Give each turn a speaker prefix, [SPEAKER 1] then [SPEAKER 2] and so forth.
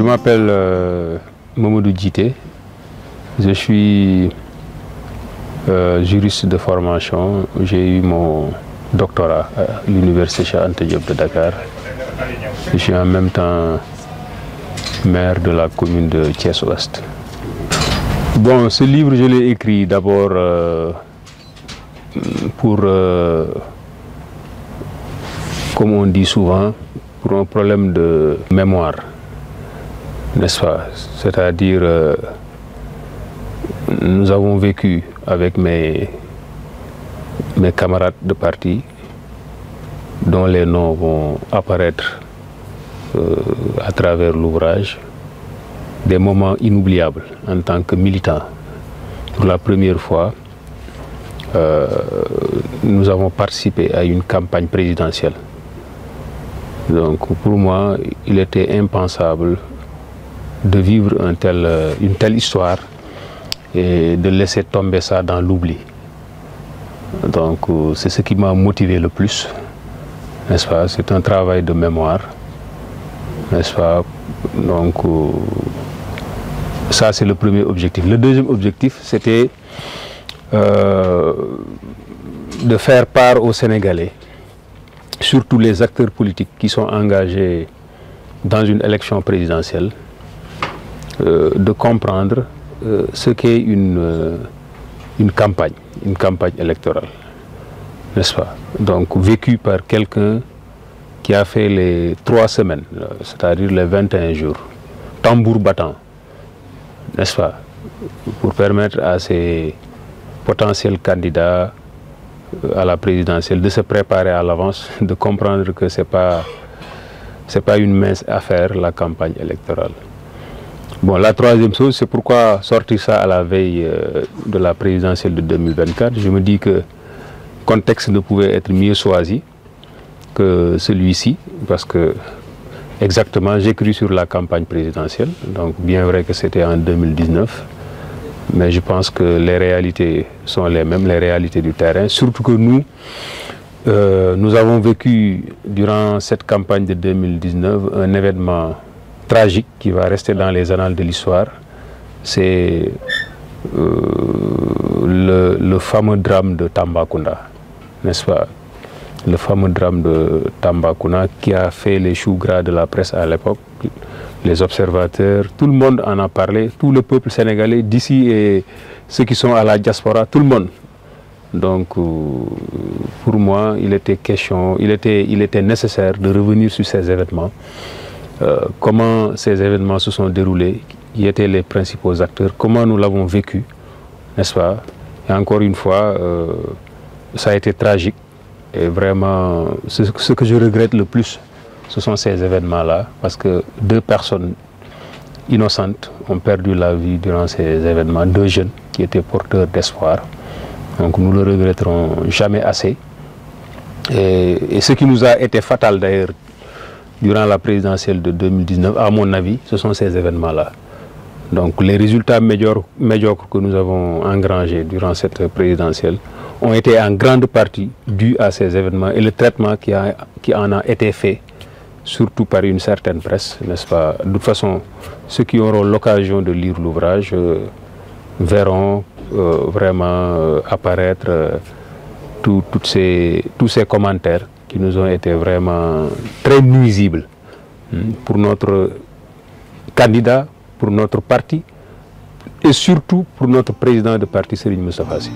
[SPEAKER 1] m'appelle Mamadou Djité. Je suis juriste de formation. J'ai eu mon doctorat à l'université Cheikh Anta Diop de Dakar. Je suis en même temps maire de la commune de Thiès-Ouest. Bon, ce livre, je l'ai écrit d'abord pour, comme on dit souvent, pour un problème de mémoire, n'est-ce pas? C'est-à-dire, nous avons vécu avec mes camarades de parti, dont les noms vont apparaître à travers l'ouvrage, des moments inoubliables en tant que militant. Pour la première fois, nous avons participé à une campagne présidentielle. Donc pour moi, il était impensable de vivre une telle histoire et de laisser tomber ça dans l'oubli. Donc c'est ce qui m'a motivé le plus, n'est-ce pas? C'est un travail de mémoire, n'est-ce pas? Donc ça, c'est le premier objectif. Le deuxième objectif, c'était de faire part aux Sénégalais, surtout les acteurs politiques qui sont engagés dans une élection présidentielle, de comprendre ce qu'est une campagne électorale, n'est-ce pas? Donc vécue par quelqu'un qui a fait les 3 semaines, c'est-à-dire les 21 jours, tambour battant, n'est-ce pas, pour permettre à ces potentiels candidats à la présidentielle de se préparer à l'avance, de comprendre que c'est pas une mince affaire, la campagne électorale. Bon, la troisième chose, c'est pourquoi sortir ça à la veille de la présidentielle de 2024. Je me dis que le contexte ne pouvait être mieux choisi que celui-ci, parce que exactement, j'écris sur la campagne présidentielle, donc bien vrai que c'était en 2019, mais je pense que les réalités sont les mêmes, les réalités du terrain, surtout que nous avons vécu durant cette campagne de 2019 un événement tragique qui va rester dans les annales de l'histoire. C'est le fameux drame de Tambacounda, n'est-ce pas? Le fameux drame de Tambacounda qui a fait les choux gras de la presse à l'époque, les observateurs, tout le monde en a parlé, tout le peuple sénégalais d'ici et ceux qui sont à la diaspora, tout le monde. Donc pour moi, il était nécessaire de revenir sur ces événements, comment ces événements se sont déroulés, qui étaient les principaux acteurs, comment nous l'avons vécu, n'est-ce pas? Et encore une fois, ça a été tragique. Et vraiment, ce que je regrette le plus, ce sont ces événements-là, parce que 2 personnes innocentes ont perdu la vie durant ces événements, 2 jeunes qui étaient porteurs d'espoir. Donc nous le regretterons jamais assez. Et ce qui nous a été fatal d'ailleurs durant la présidentielle de 2019, à mon avis, ce sont ces événements-là. Donc les résultats médiocres que nous avons engrangés durant cette présidentielle ont été en grande partie dus à ces événements et le traitement qui en a été fait, surtout par une certaine presse, n'est-ce pas? De toute façon, ceux qui auront l'occasion de lire l'ouvrage verront vraiment apparaître tous ces commentaires qui nous ont été vraiment très nuisibles pour notre candidat, pour notre parti et surtout pour notre président de parti, Serigne Moustapha Sy.